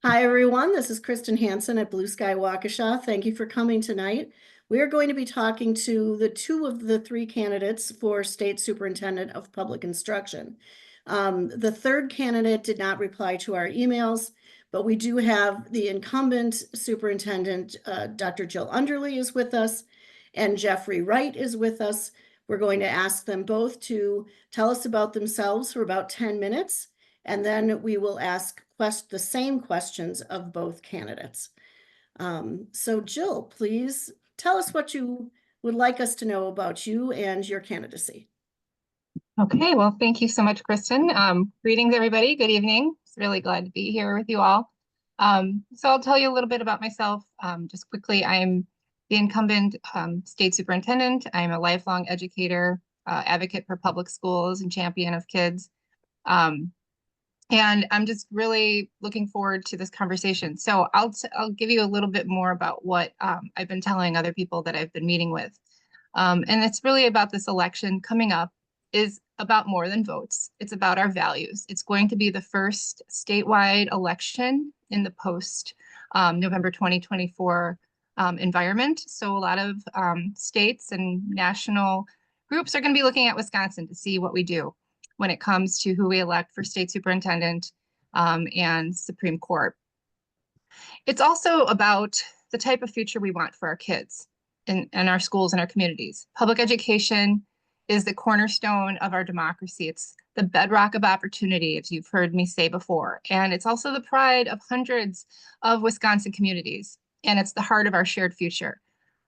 Hi, everyone. This is Kristen Hansen at Blue Sky Waukesha. Thank you for coming tonight. We are going to be talking to the two of the three candidates for State Superintendent of Public Instruction. The third candidate did not reply to our emails, but we do have the incumbent superintendent, Dr. Jill Underly is with us, and Jeffrey Wright is with us. We're going to ask them both to tell us about themselves for about 10 minutes. And then we will ask the same questions of both candidates. So Jill, please tell us what you would like us to know about you and your candidacy. Okay, well, thank you so much, Kristen. Greetings, everybody. Good evening. It's really glad to be here with you all. So I'll tell you a little bit about myself. Just quickly, I'm the incumbent state superintendent. I'm a lifelong educator, advocate for public schools, and champion of kids. And I'm just really looking forward to this conversation. So I'll give you a little bit more about what I've been telling other people that I've been meeting with. And it's really about this election coming up is about more than votes. It's about our values. It's going to be the first statewide election in the post November 2024 environment. So a lot of states and national groups are going to be looking at Wisconsin to see what we do when it comes to who we elect for state superintendent and Supreme Court. It's also about the type of future we want for our kids in our schools and our communities. Public education is the cornerstone of our democracy. It's the bedrock of opportunity, as you've heard me say before. And it's also the pride of hundreds of Wisconsin communities. And it's the heart of our shared future.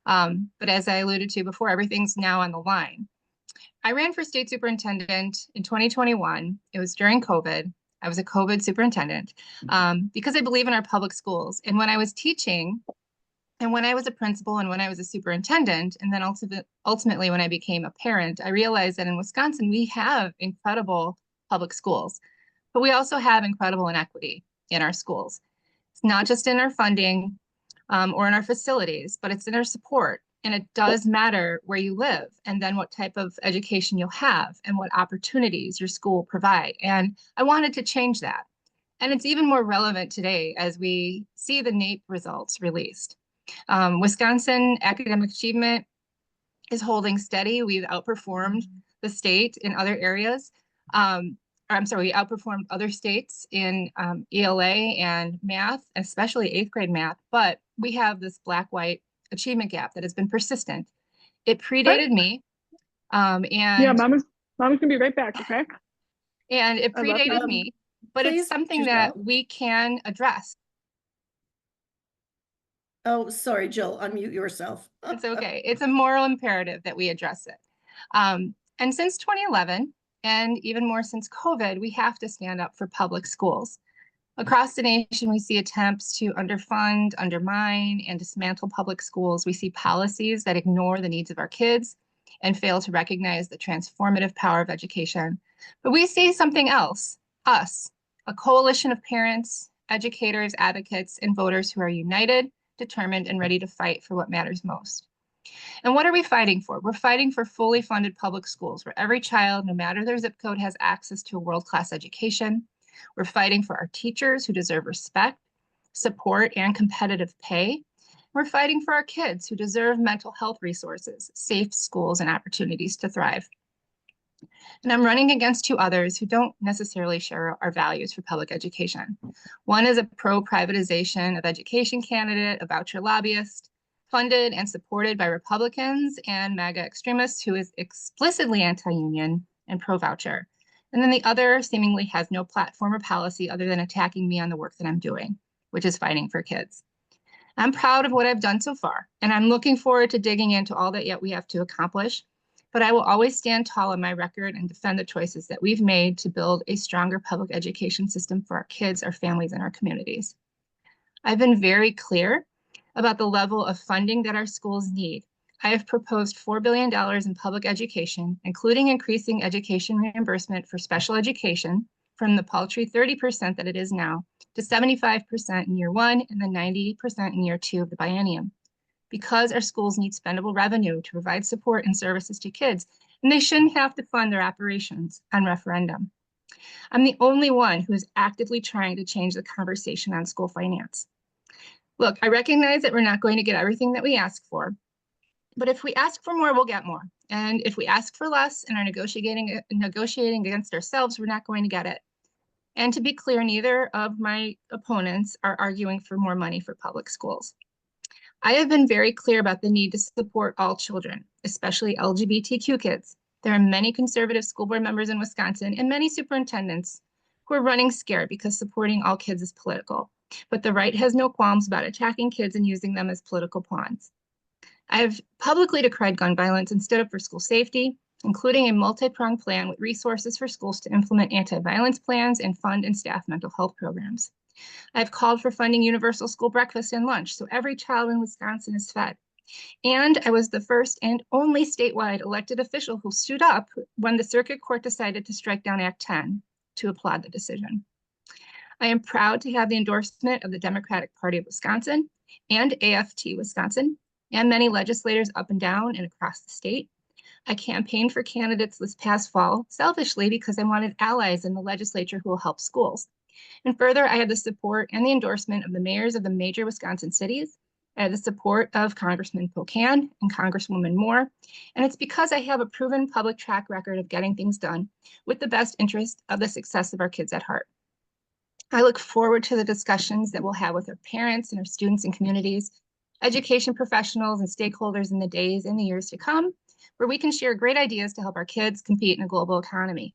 But as I alluded to before, everything's now on the line. I ran for state superintendent in 2021. It was during COVID. I was a COVID superintendent because I believe in our public schools. And when I was teaching, and when I was a principal, and when I was a superintendent, and then ultimately when I became a parent, I realized that in Wisconsin, we have incredible public schools, but we also have incredible inequity in our schools. It's not just in our funding or in our facilities, but it's in our support. And it does matter where you live and then what type of education you'll have and what opportunities your school will provide. And I wanted to change that. And it's even more relevant today as we see the NAEP results released. Wisconsin academic achievement is holding steady. We've outperformed the state in other areas. We outperformed other states in ELA and math, especially 8th grade math, but we have this black-white achievement gap that has been persistent. It predated me. Yeah, Mama's gonna be right back, okay? And it predated me, but it's something that we can address. Oh, sorry, Jill, unmute yourself. It's okay. It's a moral imperative that we address it. And since 2011, and even more since COVID, we have to stand up for public schools. Across the nation, we see attempts to underfund, undermine, and dismantle public schools. We see policies that ignore the needs of our kids and fail to recognize the transformative power of education. But we see something else, us, a coalition of parents, educators, advocates, and voters who are united, determined, and ready to fight for what matters most. And what are we fighting for? We're fighting for fully funded public schools where every child, no matter their zip code, has access to a world-class education. We're fighting for our teachers who deserve respect, support, and competitive pay. We're fighting for our kids who deserve mental health resources, safe schools, and opportunities to thrive. And I'm running against two others who don't necessarily share our values for public education. One is a pro-privatization of education candidate, a voucher lobbyist, funded and supported by Republicans and MAGA extremists who is explicitly anti-union and pro-voucher. And then the other seemingly has no platform or policy other than attacking me on the work that I'm doing, which is fighting for kids. I'm proud of what I've done so far, and I'm looking forward to digging into all that yet we have to accomplish. But I will always stand tall on my record and defend the choices that we've made to build a stronger public education system for our kids, our families, and our communities. I've been very clear about the level of funding that our schools need. I have proposed $4 billion in public education, including increasing education reimbursement for special education from the paltry 30% that it is now to 75% in year one and then 90% in year two of the biennium. Because our schools need spendable revenue to provide support and services to kids, and they shouldn't have to fund their operations on referendum. I'm the only one who is actively trying to change the conversation on school finance. Look, I recognize that we're not going to get everything that we ask for, but if we ask for more, we'll get more. And if we ask for less and are negotiating against ourselves, we're not going to get it. And to be clear, neither of my opponents are arguing for more money for public schools. I have been very clear about the need to support all children, especially LGBTQ kids. There are many conservative school board members in Wisconsin and many superintendents who are running scared because supporting all kids is political. But the right has no qualms about attacking kids and using them as political pawns. I have publicly decried gun violence and stood up for school safety, including a multi-pronged plan with resources for schools to implement anti-violence plans and fund and staff mental health programs. I've called for funding universal school breakfast and lunch so every child in Wisconsin is fed. And I was the first and only statewide elected official who stood up when the circuit court decided to strike down at.and to applaud the decision. I am proud to have the endorsement of the Democratic Party of Wisconsin and AFT Wisconsin and many legislators up and down and across the state. I campaigned for candidates this past fall selfishly because I wanted allies in the legislature who will help schools. And further, I had the support and the endorsement of the mayors of the major Wisconsin cities. I had the support of Congressman Pocan and Congresswoman Moore. And it's because I have a proven public track record of getting things done with the best interest of the success of our kids at heart. I look forward to the discussions that we'll have with our parents and our students and communities, education professionals and stakeholders in the days and the years to come, where we can share great ideas to help our kids compete in a global economy.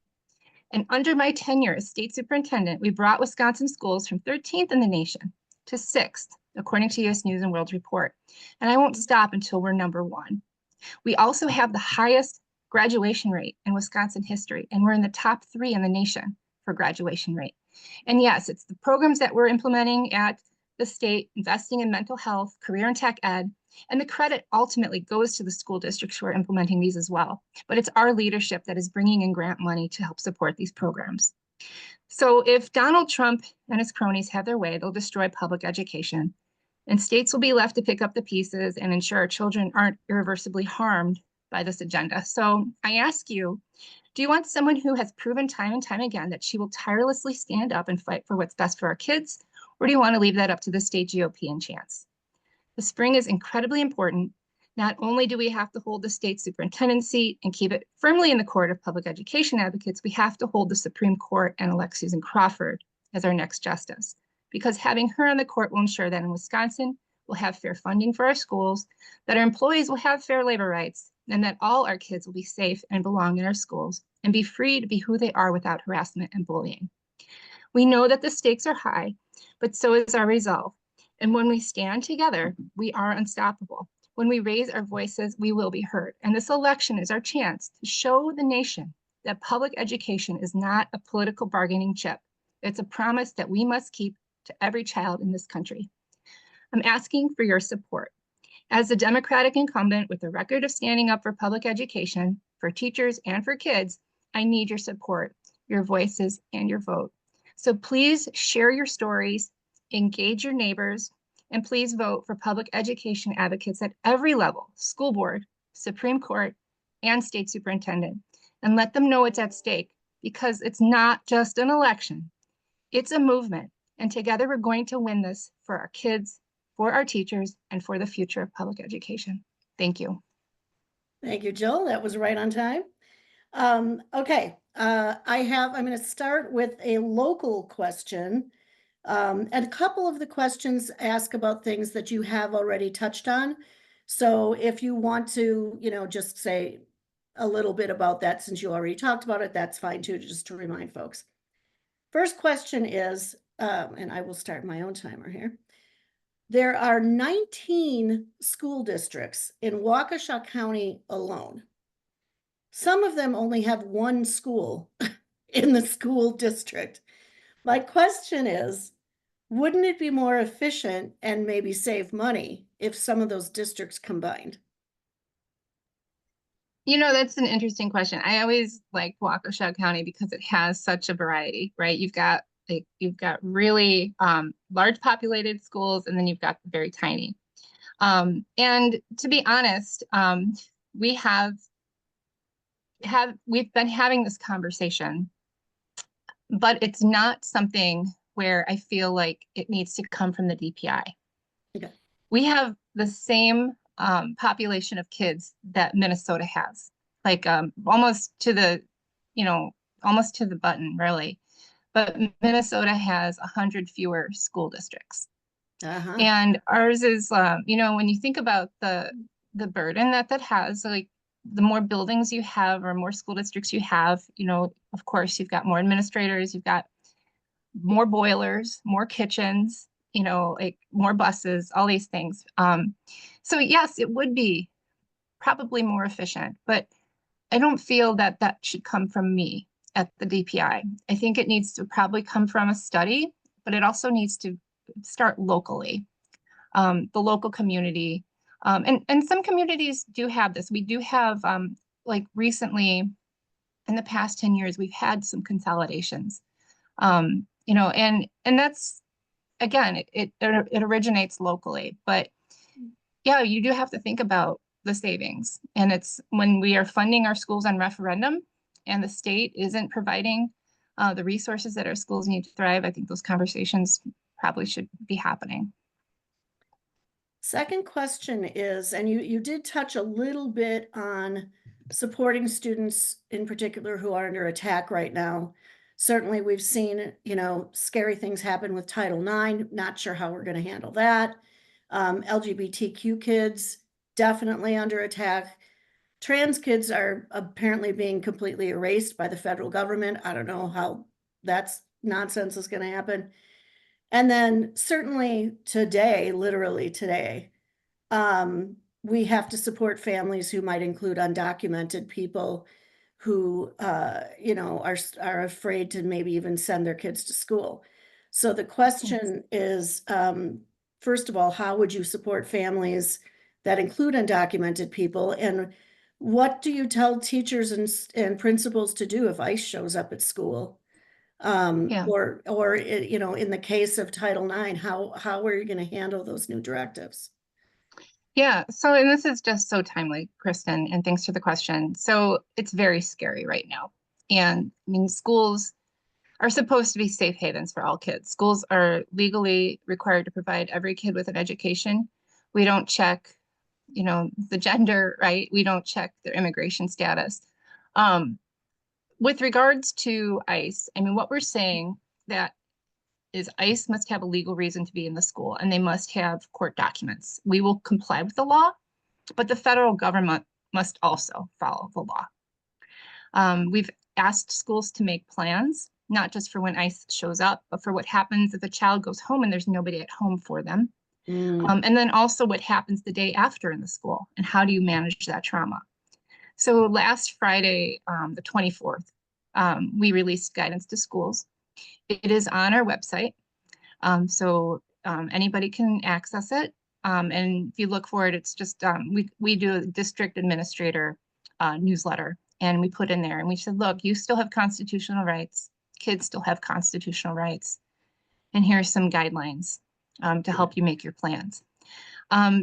And under my tenure as state superintendent, we brought Wisconsin schools from 13th in the nation to 6th, according to U.S. News and World Report. And I won't stop until we're number 1. We also have the highest graduation rate in Wisconsin history, and we're in the top 3 in the nation for graduation rate. And yes, it's the programs that we're implementing at the state, investing in mental health, career and tech ed, and the credit ultimately goes to the school districts who are implementing these as well. But it's our leadership that is bringing in grant money to help support these programs. So if Donald Trump and his cronies have their way, they'll destroy public education, and states will be left to pick up the pieces and ensure our children aren't irreversibly harmed by this agenda. So I ask you, do you want someone who has proven time and time again that she will tirelessly stand up and fight for what's best for our kids? Or do you want to leave that up to the state GOP and chance? The spring is incredibly important. Not only do we have to hold the state superintendent seat and keep it firmly in the court of public education advocates, we have to hold the Supreme Court and elect Susan Crawford as our next justice, because having her on the court will ensure that in Wisconsin, we'll have fair funding for our schools, that our employees will have fair labor rights, and that all our kids will be safe and belong in our schools and be free to be who they are without harassment and bullying. We know that the stakes are high, but so is our resolve. And when we stand together, we are unstoppable. When we raise our voices, we will be heard. And this election is our chance to show the nation that public education is not a political bargaining chip. It's a promise that we must keep to every child in this country. I'm asking for your support. As the Democratic incumbent with a record of standing up for public education, for teachers and for kids, I need your support, your voices, and your vote. So please share your stories, engage your neighbors, and please vote for public education advocates at every level, school board, Supreme Court, and state superintendent, and let them know it's at stake, because it's not just an election, it's a movement. And together we're going to win this for our kids, for our teachers, and for the future of public education. Thank you. Thank you, Jill. That was right on time. Okay, I'm going to start with a local question. And a couple of the questions ask about things that you have already touched on. So if you want to, just say a little bit about that since you already talked about it, that's fine too, just to remind folks. First question is, and I will start my own timer here. There are 19 school districts in Waukesha County alone. Some of them only have one school in the school district. My question is, wouldn't it be more efficient and maybe save money if some of those districts combined? That's an interesting question. I always like Waukesha County because it has such a variety, right? You've got really large populated schools, and then you've got very tiny. And to be honest, we've been having this conversation but it's not something where I feel like it needs to come from the DPI. Okay. We have the same population of kids that Minnesota has, like almost to the, almost to the button, really. But Minnesota has 100 fewer school districts. And ours is, when you think about the burden that has, like the more buildings you have or more school districts you have, of course, you've got more administrators, you've got more boilers, more kitchens, like more buses, all these things. So yes, it would be probably more efficient, but I don't feel that that should come from me at the DPI. I think it needs to probably come from a study, but it also needs to start locally, the local community. And some communities do have this. We do have, like recently, in the past 10 years, we've had some consolidations. And that's, again, it originates locally, but yeah, you do have to think about the savings. And it's when we are funding our schools on referendum and the state isn't providing the resources that our schools need to thrive, I think those conversations probably should be happening. Second question is, and you did touch a little bit on supporting students in particular who are under attack right now. Certainly we've seen, scary things happen with Title IX, not sure how we're going to handle that. LGBTQ kids definitely under attack. Trans kids are apparently being completely erased by the federal government. I don't know how that's nonsense is going to happen. And then certainly today, literally today, we have to support families who might include undocumented people who, are afraid to maybe even send their kids to school. So the question is, first of all, how would you support families that include undocumented people? And what do you tell teachers and principals to do if ICE shows up at school? Or in the case of Title IX, how are you going to handle those new directives? Yeah, so, and this is just so timely, Kristen, and thanks for the question. So it's very scary right now. And I mean, schools are supposed to be safe havens for all kids. Schools are legally required to provide every kid with an education. We don't check, the gender, right? We don't check their immigration status. With regards to ICE, I mean, what we're saying that is ICE must have a legal reason to be in the school and they must have court documents. We will comply with the law, but the federal government must also follow the law. We've asked schools to make plans, not just for when ICE shows up, but for what happens if a child goes home and there's nobody at home for them. And then also what happens the day after in the school and how do you manage that trauma? So last Friday, the 24th, we released guidance to schools. It is on our website, so anybody can access it. And if you look for it, it's just, we do a district administrator newsletter, and we put in there and we said, look, you still have constitutional rights. Kids still have constitutional rights. And here are some guidelines to help you make your plans.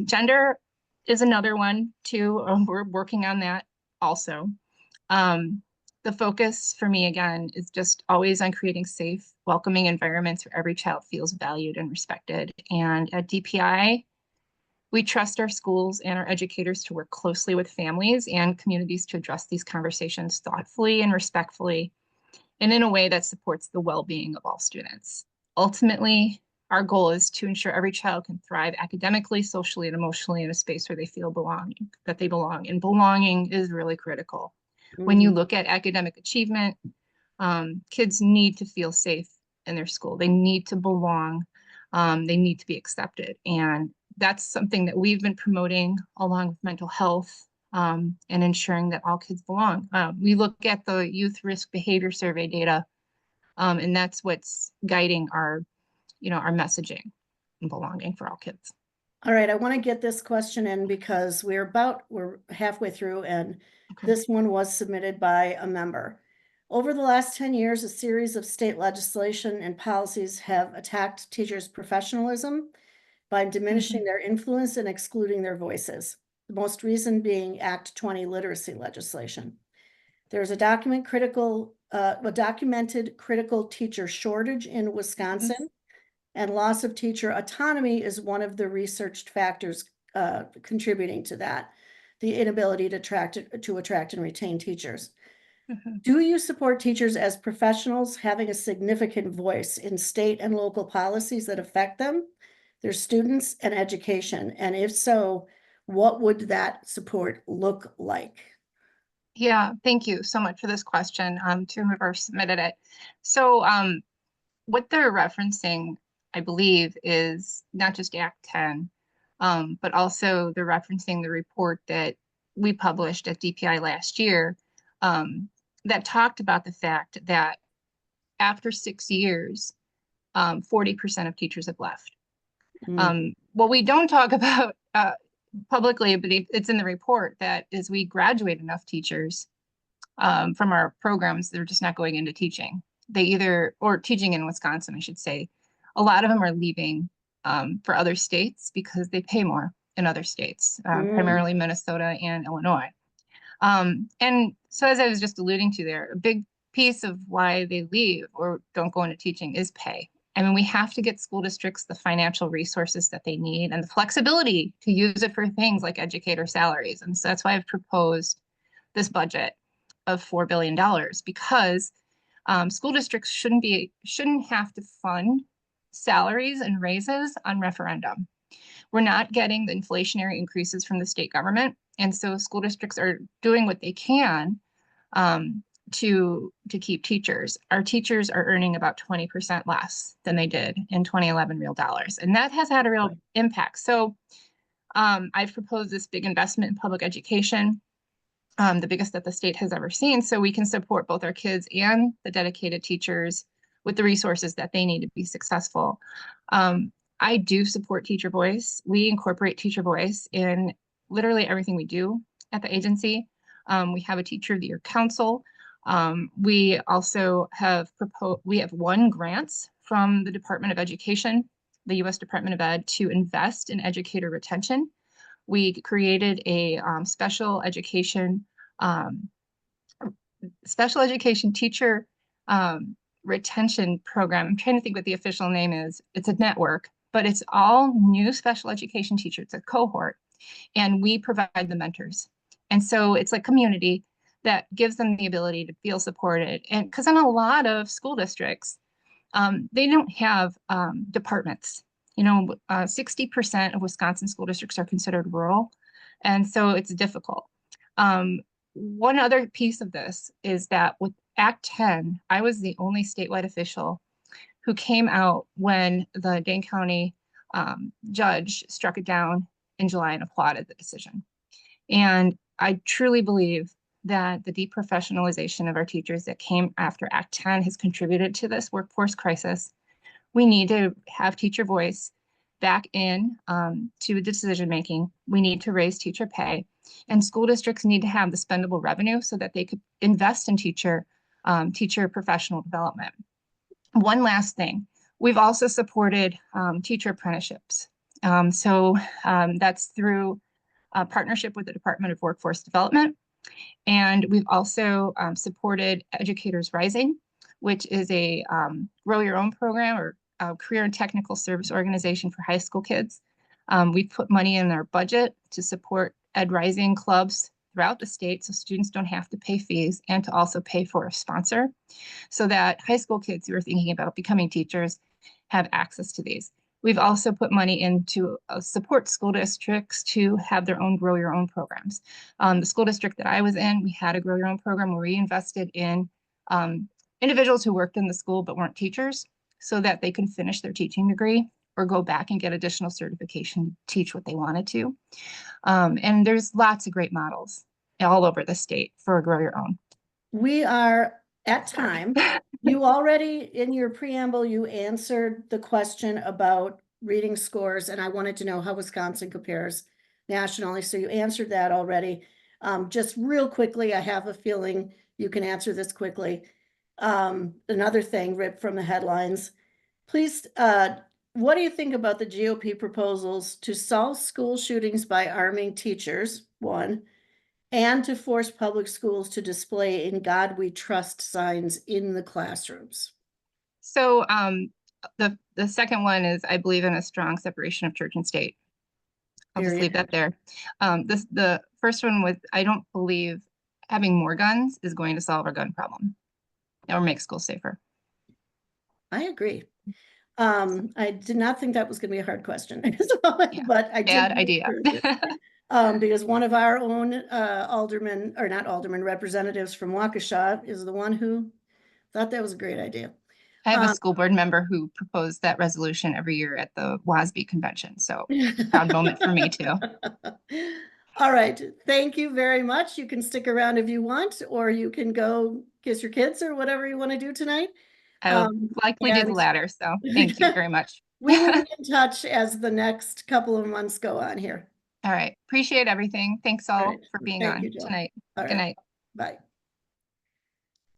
Gender is another one too. We're working on that also. The focus for me, again, is just always on creating safe, welcoming environments where every child feels valued and respected. And at DPI, we trust our schools and our educators to work closely with families and communities to address these conversations thoughtfully and respectfully, and in a way that supports the well-being of all students. Ultimately, our goal is to ensure every child can thrive academically, socially, and emotionally in a space where they feel that they belong. And belonging is really critical. When you look at academic achievement, kids need to feel safe in their school. They need to belong. They need to be accepted. And that's something that we've been promoting along with mental health and ensuring that all kids belong. We look at the youth risk behavior survey data, and that's what's guiding our messaging and belonging for all kids. All right, I want to get this question in because we're halfway through, and this one was submitted by a member. Over the last 10 years, a series of state legislation and policies have attacked teachers' professionalism by diminishing their influence and excluding their voices. The most recent being Act 20 literacy legislation. There's a document critical a documented critical teacher shortage in Wisconsin, and loss of teacher autonomy is one of the researched factors contributing to that, the inability to attract and retain teachers. Do you support teachers as professionals having a significant voice in state and local policies that affect them, their students, and education? And if so, what would that support look like? Yeah, thank you so much for this question, to whoever submitted it. So what they're referencing, I believe, is not just Act 10, but also they're referencing the report that we published at DPI last year, that talked about the fact that after 6 years, 40% of teachers have left. What we don't talk about publicly, but it's in the report, that is we graduate enough teachers from our programs, they're just not going into teaching. Or teaching in Wisconsin, I should say. A lot of them are leaving for other states because they pay more in other states, primarily Minnesota and Illinois. And so as I was just alluding to there, a big piece of why they leave or don't go into teaching is pay. I mean, we have to get school districts the financial resources that they need and the flexibility to use it for things like educator salaries. And so that's why I've proposed this budget of $4 billion, because school districts shouldn't have to fund salaries and raises on referendum. We're not getting the inflationary increases from the state government. And so school districts are doing what they can to keep teachers. Our teachers are earning about 20% less than they did in 2011 real dollars. And that has had a real impact. So I've proposed this big investment in public education, the biggest that the state has ever seen, so we can support both our kids and the dedicated teachers with the resources that they need to be successful. I do support teacher voice. We incorporate teacher voice in literally everything we do at the agency. We have a Teacher of the Year Council. We also have won grants from the Department of Education, the U.S. Department of Ed, to invest in educator retention. We created a special education teacher retention program. I'm trying to think what the official name is. It's a network, but it's all new special education teachers. It's a cohort, and we provide the mentors. And so it's like community that gives them the ability to feel supported. And because in a lot of school districts, they don't have departments. 60% of Wisconsin school districts are considered rural, and so it's difficult. One other piece of this is that with Act 10, I was the only statewide official who came out when the Dane County judge struck it down in July and applauded the decision. And I truly believe that the deprofessionalization of our teachers that came after Act 10 has contributed to this workforce crisis. We need to have teacher voice back in to decision making. We need to raise teacher pay, and school districts need to have the spendable revenue so that they could invest in teacher professional development. One last thing, we've also supported teacher apprenticeships. That's through a partnership with the Department of Workforce Development. And we've also supported Educators Rising, which is a grow your own program or career and technical service organization for high school kids. We've put money in our budget to support Ed Rising clubs throughout the state so students don't have to pay fees, and to also pay for a sponsor so that high school kids who are thinking about becoming teachers have access to these. We've also put money into support school districts to have their own grow your own programs. The school district that I was in, we had a grow your own program where we invested in individuals who worked in the school but weren't teachers so that they can finish their teaching degree or go back and get additional certification to teach what they wanted to. And there's lots of great models all over the state for a grow your own. We are at time. You already, in your preamble, you answered the question about reading scores, and I wanted to know how Wisconsin compares nationally. So you answered that already. Just real quickly, I have a feeling you can answer this quickly. Another thing ripped from the headlines. Please, what do you think about the GOP proposals to solve school shootings by arming teachers, one, and to force public schools to display "In God We Trust" signs in the classrooms. So the second one is, I believe in a strong separation of church and state. I'll just leave that there. The first one was, I don't believe having more guns is going to solve our gun problem or make schools safer. I agree. I did not think that was going to be a hard question, Yeah, but I did. bad idea. Because one of our own aldermen, or not aldermen, representatives from Waukesha is the one who thought that was a great idea. I have a school board member who proposed that resolution every year at the WASB convention. So proud moment for me too. All right. Thank you very much. You can stick around if you want, or you can go kiss your kids or whatever you want to do tonight. I will likely do the latter. So thank you very much. We will be in touch as the next couple of months go on here. All right. Appreciate everything. Thanks all for being on tonight. Good night. Bye.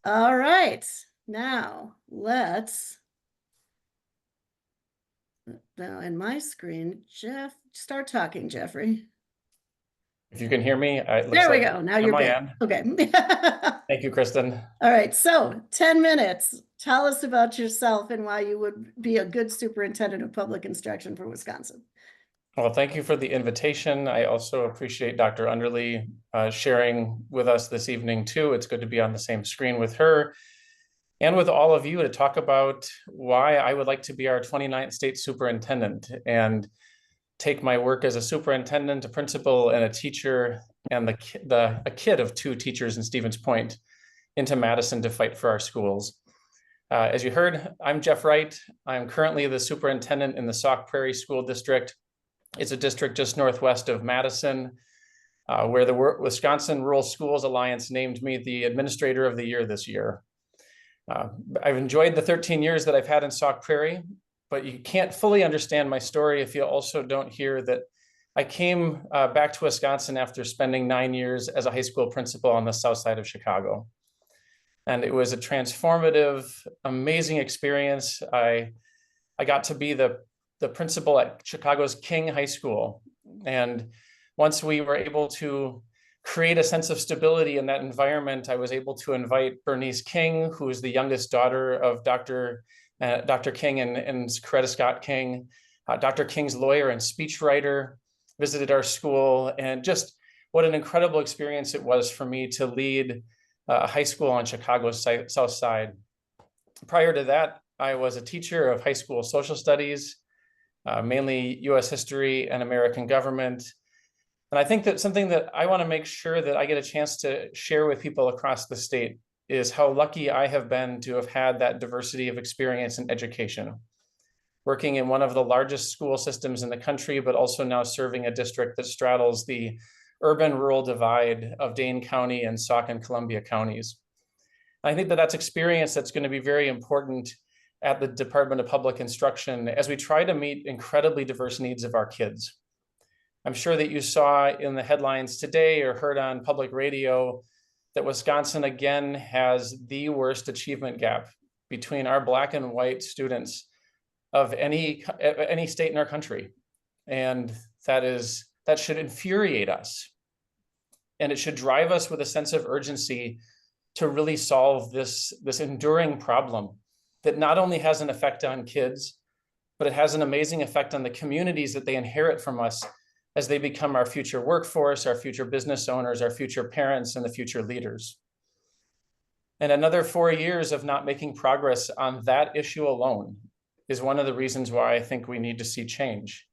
All right. Now let's, now in my screen, Jeff, start talking, Jeffrey. If you can hear me, there we go. Now you're good. Okay. Thank you, Kristen. All right. So 10 minutes. Tell us about yourself and why you would be a good superintendent of public instruction for Wisconsin. Well, thank you for the invitation. I also appreciate Dr. Underly sharing with us this evening too. It's good to be on the same screen with her and with all of you to talk about why I would like to be our 29th state superintendent and take my work as a superintendent, a principal, and a teacher, and a kid of 2 teachers in Stevens Point into Madison to fight for our schools. As you heard, I'm Jeff Wright. I'm currently the superintendent in the Sauk Prairie School District. It's a district just northwest of Madison, where the Wisconsin Rural Schools Alliance named me the Administrator of the Year this year. I've enjoyed the 13 years that I've had in Sauk Prairie, but you can't fully understand my story if you also don't hear that I came back to Wisconsin after spending 9 years as a high school principal on the south side of Chicago. And it was a transformative, amazing experience. I got to be the principal at Chicago's King High School. And once we were able to create a sense of stability in that environment, I was able to invite Bernice King, who is the youngest daughter of Dr. King and Coretta Scott King. Dr. King's lawyer and speechwriter visited our school, and just what an incredible experience it was for me to lead a high school on Chicago's south side. Prior to that, I was a teacher of high school social studies, mainly US history and American government. And I think that something that I want to make sure that I get a chance to share with people across the state is how lucky I have been to have had that diversity of experience in education, working in one of the largest school systems in the country, but also now serving a district that straddles the urban-rural divide of Dane County and Sauk and Columbia counties. I think that that's experience that's going to be very important at the Department of Public Instruction as we try to meet incredibly diverse needs of our kids. I'm sure that you saw in the headlines today or heard on public radio that Wisconsin again has the worst achievement gap between our Black and white students of any state in our country. And that should infuriate us. And it should drive us with a sense of urgency to really solve this enduring problem that not only has an effect on kids, but it has an amazing effect on the communities that they inherit from us as they become our future workforce, our future business owners, our future parents, and the future leaders. And another 4 years of not making progress on that issue alone is one of the reasons why I think we need to see change.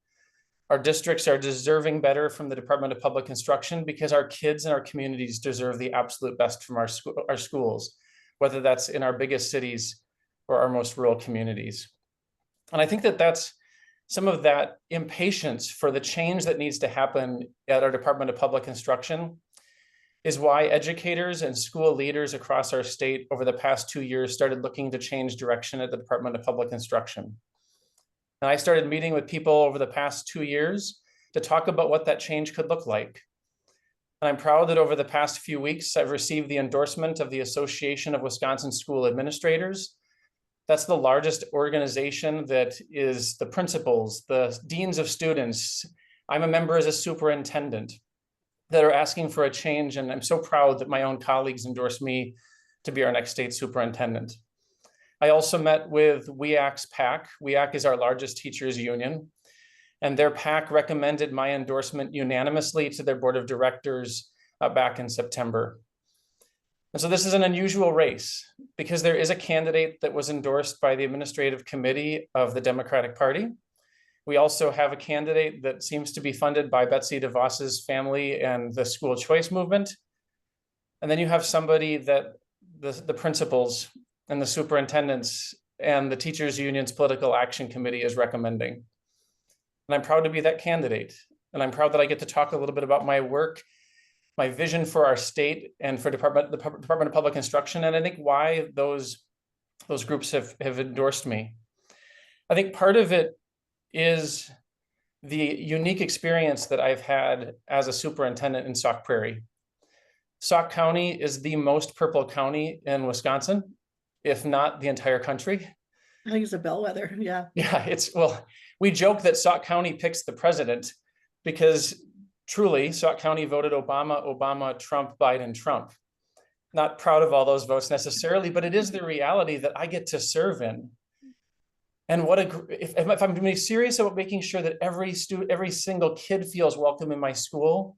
Our districts are deserving better from the Department of Public Instruction because our kids and our communities deserve the absolute best from our schools, whether that's in our biggest cities or our most rural communities. And I think that that's some of that impatience for the change that needs to happen at our Department of Public Instruction is why educators and school leaders across our state over the past 2 years started looking to change direction at the Department of Public Instruction. And I started meeting with people over the past 2 years to talk about what that change could look like. And I'm proud that over the past few weeks, I've received the endorsement of the Association of Wisconsin School Administrators. That's the largest organization that is the principals, the deans of students. I'm a member as a superintendent. that are asking for a change. And I'm so proud that my own colleagues endorsed me to be our next state superintendent. I also met with WEAC's PAC. WEAC is our largest teachers union, and their PAC recommended my endorsement unanimously to their board of directors back in September. And so this is an unusual race because there is a candidate that was endorsed by the administrative committee of the Democratic Party. We also have a candidate that seems to be funded by Betsy DeVos's family and the school choice movement. And then you have somebody that the principals and the superintendents and the teachers union's political action committee is recommending. And I'm proud to be that candidate. And I'm proud that I get to talk a little bit about my work, my vision for our state and for the Department of Public Instruction. And I think why those groups have endorsed me. I think part of it is the unique experience that I've had as a superintendent in Sauk Prairie. Sauk County is the most purple county in Wisconsin, if not the entire country. I think it's a bellwether, yeah. Yeah, well, we joke that Sauk County picks the president because truly Sauk County voted Obama, Trump, Biden, Trump. Not proud of all those votes necessarily, but it is the reality that I get to serve in. And if I'm being serious about making sure that every single kid feels welcome in my school,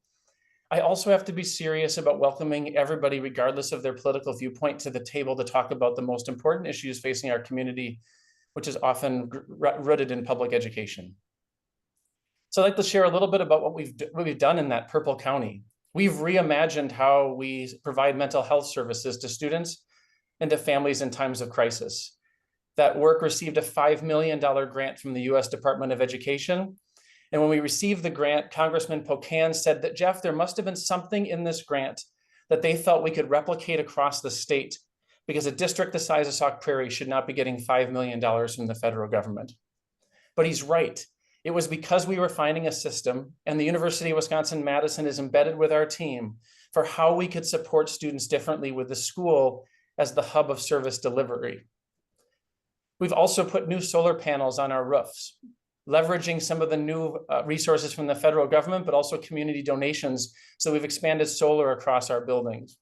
I also have to be serious about welcoming everybody, regardless of their political viewpoint, to the table to talk about the most important issues facing our community, which is often rooted in public education. So I'd like to share a little bit about what we've done in that purple county. We've reimagined how we provide mental health services to students and to families in times of crisis. That work received a $5 million grant from the U.S. Department of Education. And when we received the grant, Congressman Pocan said that, Jeff, there must have been something in this grant that they felt we could replicate across the state, because a district the size of Sauk Prairie should not be getting $5 million from the federal government. But he's right. It was because we were finding a system, and the University of Wisconsin-Madison is embedded with our team for how we could support students differently with the school as the hub of service delivery. We've also put new solar panels on our roofs, leveraging some of the new resources from the federal government, but also community donations. So we've expanded solar across our buildings.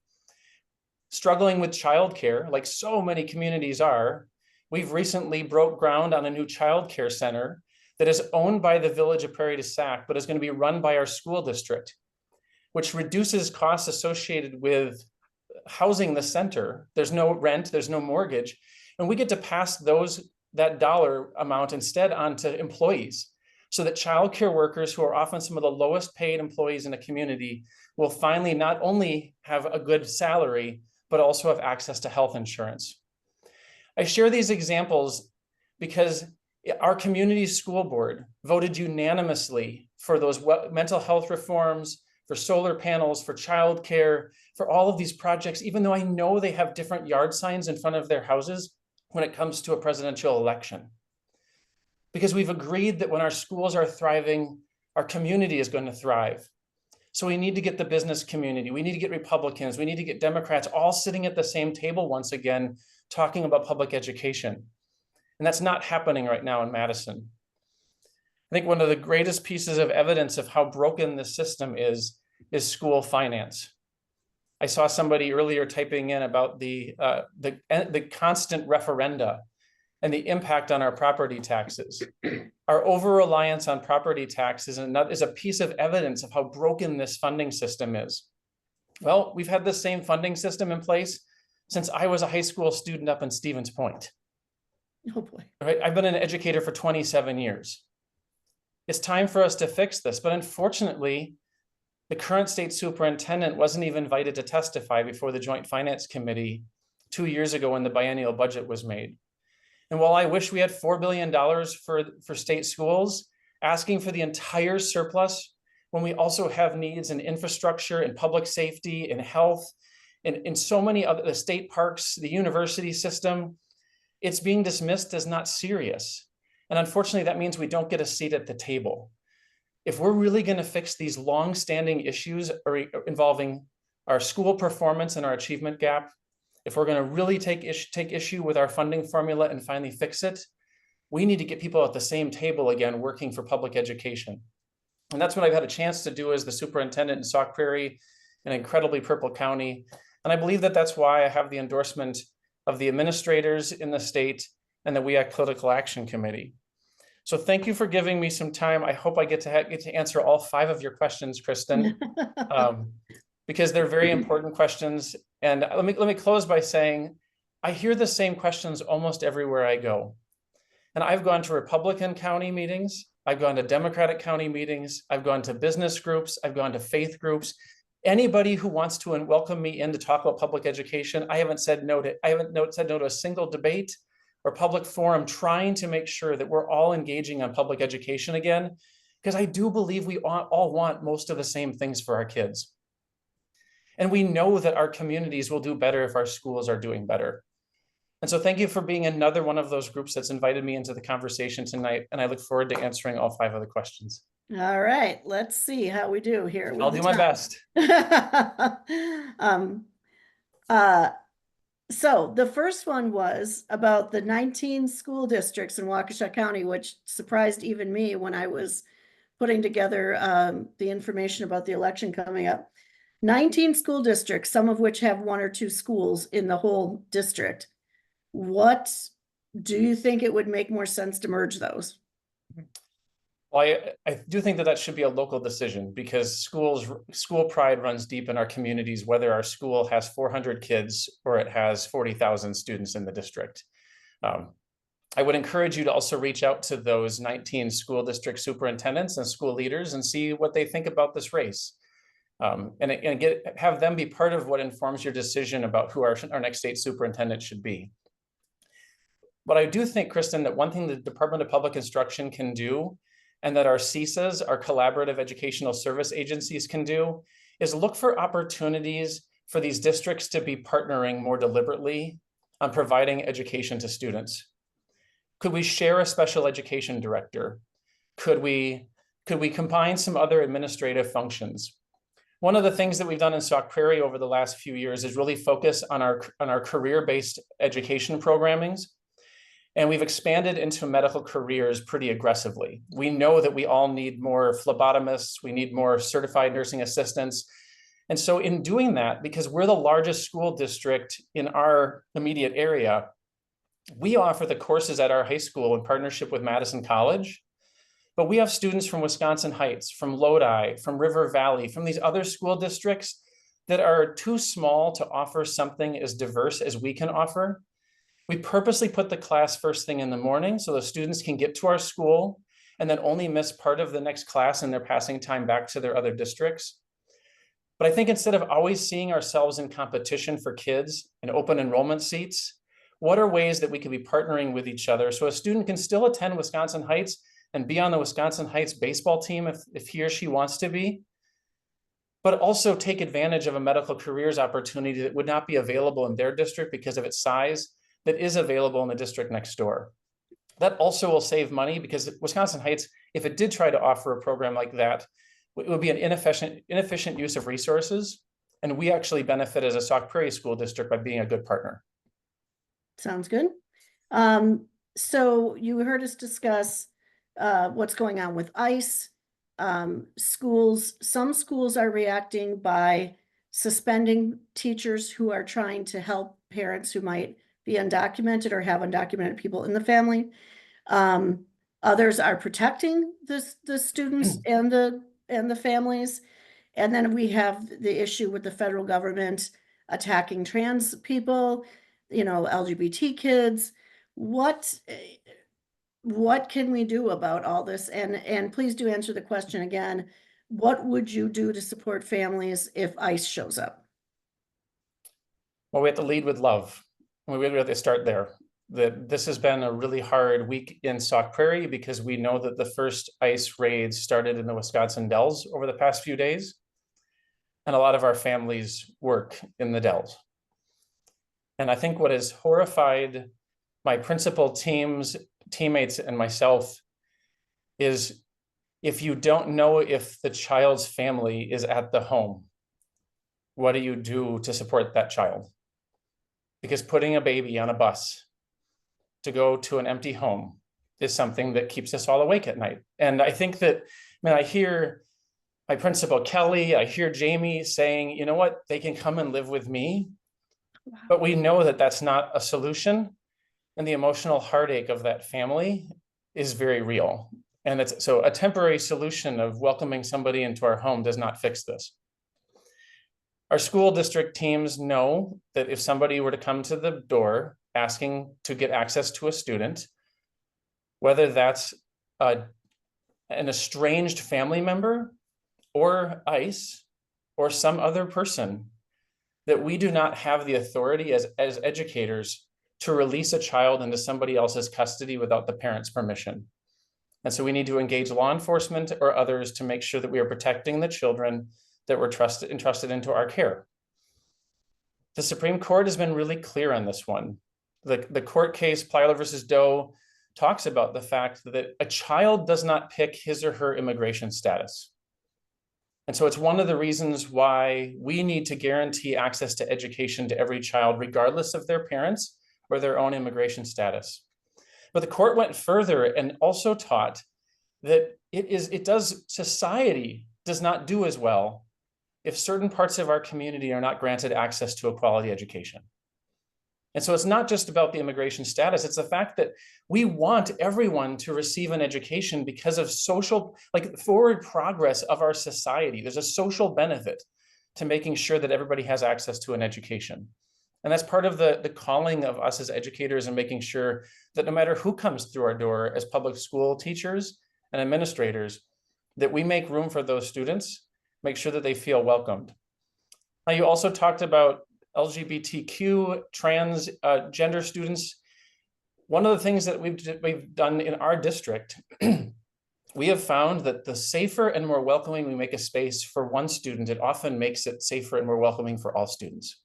Struggling with childcare, like so many communities are, we've recently broke ground on a new childcare center that is owned by the Village of Prairie du Sac, but is going to be run by our school district, which reduces costs associated with housing the center. There's no rent, there's no mortgage. And we get to pass that dollar amount instead onto employees, so that childcare workers, who are often some of the lowest paid employees in a community, will finally not only have a good salary, but also have access to health insurance. I share these examples because our community school board voted unanimously for those mental health reforms, for solar panels, for childcare, for all of these projects, even though I know they have different yard signs in front of their houses when it comes to a presidential election. Because we've agreed that when our schools are thriving, our community is going to thrive. So we need to get the business community, we need to get Republicans, we need to get Democrats all sitting at the same table once again, talking about public education. And that's not happening right now in Madison. I think one of the greatest pieces of evidence of how broken this system is school finance. I saw somebody earlier typing in about the constant referenda and the impact on our property taxes. Our over-reliance on property taxes is a piece of evidence of how broken this funding system is. Well, we've had the same funding system in place since I was a high school student up in Stevens Point. Oh boy. Right? I've been an educator for 27 years. It's time for us to fix this, but unfortunately, the current state superintendent wasn't even invited to testify before the Joint Finance Committee 2 years ago when the biennial budget was made. And while I wish we had $4 billion for state schools, asking for the entire surplus when we also have needs in infrastructure and public safety and health and in so many other, the state parks, the university system, it's being dismissed as not serious. And unfortunately, that means we don't get a seat at the table. If we're really going to fix these long-standing issues involving our school performance and our achievement gap, if we're going to really take issue with our funding formula and finally fix it, we need to get people at the same table again working for public education. And that's what I've had a chance to do as the superintendent in Sauk Prairie, an incredibly purple county. And I believe that that's why I have the endorsement of the administrators in the state and the WEAC Political Action Committee. So thank you for giving me some time. I hope I get to answer all 5 of your questions, Kristen, because they're very important questions. And let me close by saying, I hear the same questions almost everywhere I go. And I've gone to Republican county meetings, I've gone to Democratic county meetings, I've gone to business groups, I've gone to faith groups. Anybody who wants to welcome me in to talk about public education, I haven't said no to a single debate or public forum, trying to make sure that we're all engaging on public education again, because I do believe we all want most of the same things for our kids. And we know that our communities will do better if our schools are doing better. And so thank you for being another one of those groups that's invited me into the conversation tonight. And I look forward to answering all 5 of the questions. All right, let's see how we do here. I'll do my best. So the first one was about the 19 school districts in Waukesha County, which surprised even me when I was putting together the information about the election coming up. 19 school districts, some of which have 1 or 2 schools in the whole district. What do you think it would make more sense to merge those? Well, I do think that should be a local decision, because school pride runs deep in our communities, whether our school has 400 kids or it has 40,000 students in the district. I would encourage you to also reach out to those 19 school district superintendents and school leaders and see what they think about this race. And have them be part of what informs your decision about who our next state superintendent should be. But I do think, Kristen, that one thing the Department of Public Instruction can do, and that our CSAs, our collaborative educational service agencies, can do, is look for opportunities for these districts to be partnering more deliberately on providing education to students. Could we share a special education director? Could we combine some other administrative functions? One of the things that we've done in Sauk Prairie over the last few years is really focus on our career-based education programmings. And we've expanded into medical careers pretty aggressively. We know that we all need more phlebotomists, we need more certified nursing assistants. And so in doing that, because we're the largest school district in our immediate area, we offer the courses at our high school in partnership with Madison College. But we have students from Wisconsin Heights, from Lodi, from River Valley, from these other school districts that are too small to offer something as diverse as we can offer. We purposely put the class first thing in the morning so the students can get to our school and then only miss part of the next class in their passing time back to their other districts. But I think instead of always seeing ourselves in competition for kids and open enrollment seats, what are ways that we can be partnering with each other so a student can still attend Wisconsin Heights and be on the Wisconsin Heights baseball team if he or she wants to be, but also take advantage of a medical careers opportunity that would not be available in their district because of its size, that is available in the district next door. That also will save money, because Wisconsin Heights, if it did try to offer a program like that, it would be an inefficient use of resources. And we actually benefit as a Sauk Prairie school district by being a good partner. Sounds good. So you heard us discuss what's going on with ICE. Schools, some schools are reacting by suspending teachers who are trying to help parents who might be undocumented or have undocumented people in the family. Others are protecting the students and the families. And then we have the issue with the federal government attacking trans people, LGBT kids. What can we do about all this? And please do answer the question again. What would you do to support families if ICE shows up? Well, we have to lead with love. We really have to start there. This has been a really hard week in Sauk Prairie, because we know that the first ICE raids started in the Wisconsin Dells over the past few days. And a lot of our families work in the Dells. And I think what has horrified my principal teammates and myself is, if you don't know if the child's family is at the home, what do you do to support that child? Because putting a baby on a bus to go to an empty home is something that keeps us all awake at night. And I think that, I hear my principal Kelly, I hear Jamie saying, you know what, they can come and live with me. Wow. But we know that that's not a solution. And the emotional heartache of that family is very real. And it's so a temporary solution of welcoming somebody into our home does not fix this. Our school district teams know that if somebody were to come to the door asking to get access to a student, whether that's an estranged family member or ICE or some other person, that we do not have the authority as educators to release a child into somebody else's custody without the parent's permission. And so we need to engage law enforcement or others to make sure that we are protecting the children that were entrusted into our care. The Supreme Court has been really clear on this one. The court case, Plyler versus Doe, talks about the fact that a child does not pick his or her immigration status. And so it's one of the reasons why we need to guarantee access to education to every child, regardless of their parents or their own immigration status. But the court went further and also taught that society does not do as well if certain parts of our community are not granted access to a quality education. And so it's not just about the immigration status, it's the fact that we want everyone to receive an education because of social, like forward progress of our society. There's a social benefit to making sure that everybody has access to an education. And that's part of the calling of us as educators and making sure that no matter who comes through our door as public school teachers and administrators, that we make room for those students, make sure that they feel welcomed. Now, you also talked about LGBTQ, trans, gender students. One of the things that we've done in our district, we have found that the safer and more welcoming we make a space for one student, it often makes it safer and more welcoming for all students.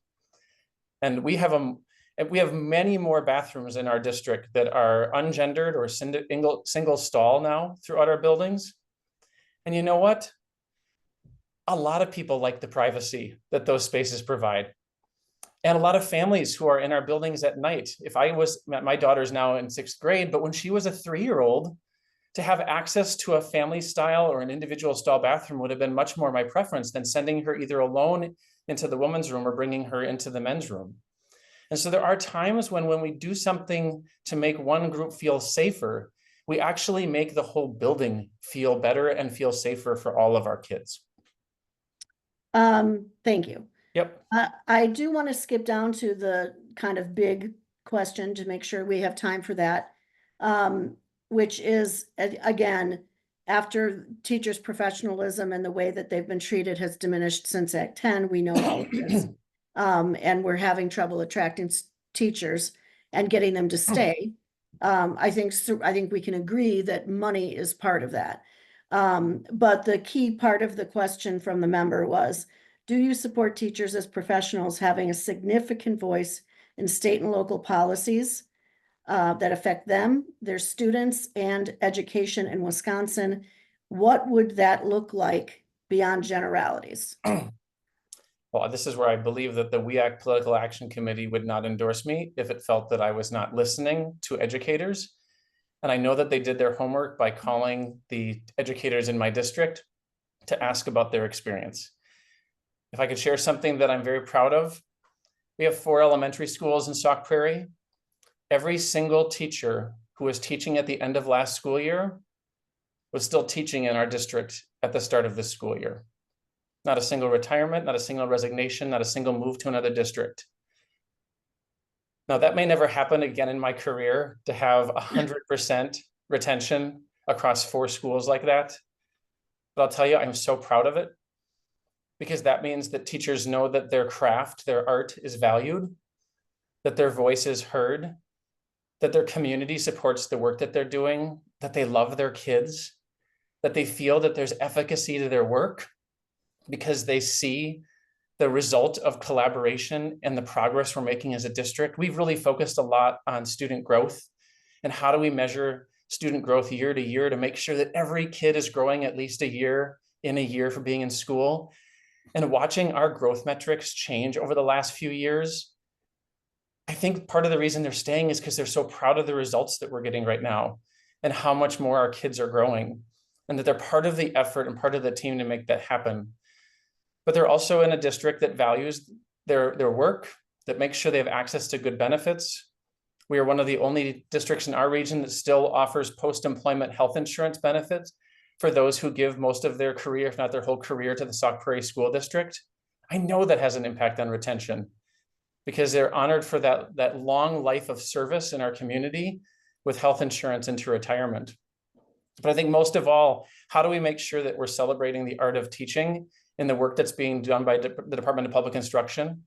And we have many more bathrooms in our district that are ungendered or single stall now throughout our buildings. And you know what? A lot of people like the privacy that those spaces provide. And a lot of families who are in our buildings at night. My daughter's now in 6th grade, but when she was a 3-year-old, to have access to a family style or an individual stall bathroom would have been much more my preference than sending her either alone into the women's room or bringing her into the men's room. And so there are times when we do something to make one group feel safer, we actually make the whole building feel better and feel safer for all of our kids. Thank you. Yep. I do want to skip down to the kind of big question to make sure we have time for that, which is, again, after teachers' professionalism and the way that they've been treated has diminished since Act 10, we know all of this. And we're having trouble attracting teachers and getting them to stay. I think we can agree that money is part of that. But the key part of the question from the member was, do you support teachers as professionals having a significant voice in state and local policies that affect them, their students, and education in Wisconsin? What would that look like beyond generalities? Well, this is where I believe that the WEAC Political Action Committee would not endorse me if it felt that I was not listening to educators. And I know that they did their homework by calling the educators in my district to ask about their experience. If I could share something that I'm very proud of, we have 4 elementary schools in Sauk Prairie. Every single teacher who was teaching at the end of last school year was still teaching in our district at the start of this school year. Not a single retirement, not a single resignation, not a single move to another district. Now, that may never happen again in my career to have 100% retention across 4 schools like that. But I'll tell you, I'm so proud of it, because that means that teachers know that their craft, their art is valued, that their voice is heard, that their community supports the work that they're doing, that they love their kids, that they feel that there's efficacy to their work because they see the result of collaboration and the progress we're making as a district. We've really focused a lot on student growth and how do we measure student growth year to year to make sure that every kid is growing at least a year for being in school. And watching our growth metrics change over the last few years, I think part of the reason they're staying is because they're so proud of the results that we're getting right now and how much more our kids are growing. and that they're part of the effort and part of the team to make that happen. But they're also in a district that values their work, that makes sure they have access to good benefits. We are one of the only districts in our region that still offers post-employment health insurance benefits for those who give most of their career, if not their whole career, to the Sauk Prairie School District. I know that has an impact on retention because they're honored for that long life of service in our community with health insurance into retirement. But I think most of all, how do we make sure that we're celebrating the art of teaching in the work that's being done by the Department of Public Instruction?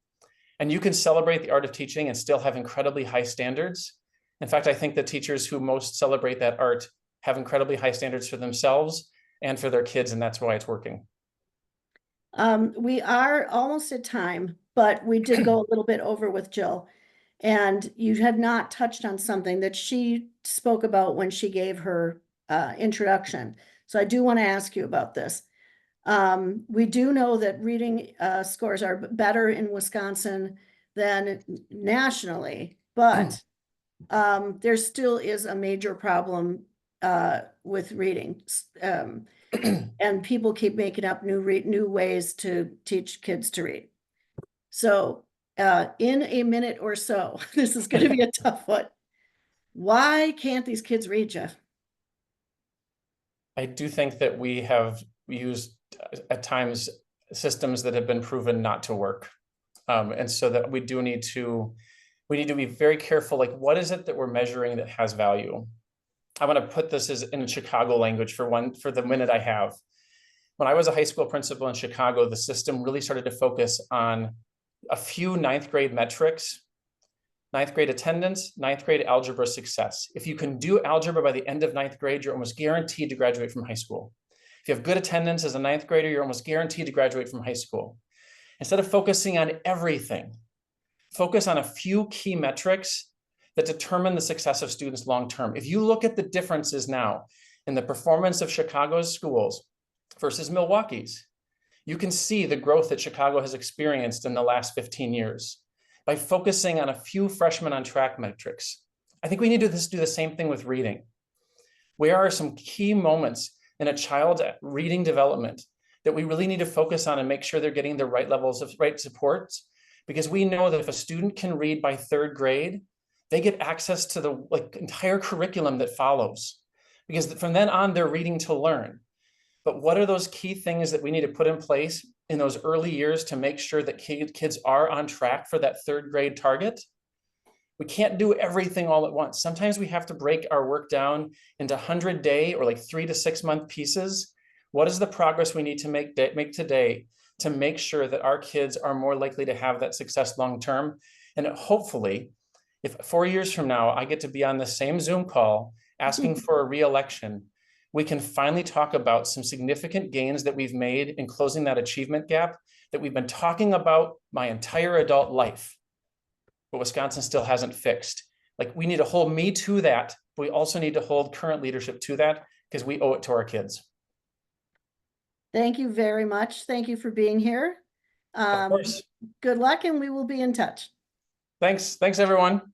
And you can celebrate the art of teaching and still have incredibly high standards. In fact, I think the teachers who most celebrate that art have incredibly high standards for themselves and for their kids, and that's why it's working. We are almost at time, but we did go a little bit over with Jill. And you had not touched on something that she spoke about when she gave her introduction. So I do want to ask you about this. We do know that reading scores are better in Wisconsin than nationally, but there still is a major problem with reading. And people keep making up new ways to teach kids to read. So in a minute or so, this is going to be a tough one. Why can't these kids read, Jeff? I do think that we have used at times systems that have been proven not to work. And so that we need to be very careful, like what is it that we're measuring that has value? I want to put this as in Chicago language for the minute I have. When I was a high school principal in Chicago, the system really started to focus on a few ninth grade metrics: ninth grade attendance, ninth grade algebra success. If you can do algebra by the end of ninth grade, you're almost guaranteed to graduate from high school. If you have good attendance as a ninth grader, you're almost guaranteed to graduate from high school. Instead of focusing on everything, focus on a few key metrics that determine the success of students long-term. If you look at the differences now in the performance of Chicago's schools versus Milwaukee's, you can see the growth that Chicago has experienced in the last 15 years by focusing on a few freshmen on track metrics. I think we need to do the same thing with reading. Where are some key moments in a child's reading development that we really need to focus on and make sure they're getting the right levels of supports? Because we know that if a student can read by third grade, they get access to the entire curriculum that follows. Because from then on, they're reading to learn. But what are those key things that we need to put in place in those early years to make sure that kids are on track for that third grade target? We can't do everything all at once. Sometimes we have to break our work down into 100-day or 3 to 6 month pieces. What is the progress we need to make today to make sure that our kids are more likely to have that success long-term? And hopefully, if 4 years from now, I get to be on the same Zoom call asking for a re-election, we can finally talk about some significant gains that we've made in closing that achievement gap that we've been talking about my entire adult life, but Wisconsin still hasn't fixed. We need to hold me to that, but we also need to hold current leadership to that because we owe it to our kids. Thank you very much. Thank you for being here. Of course. Good luck, and we will be in touch. Thanks, everyone.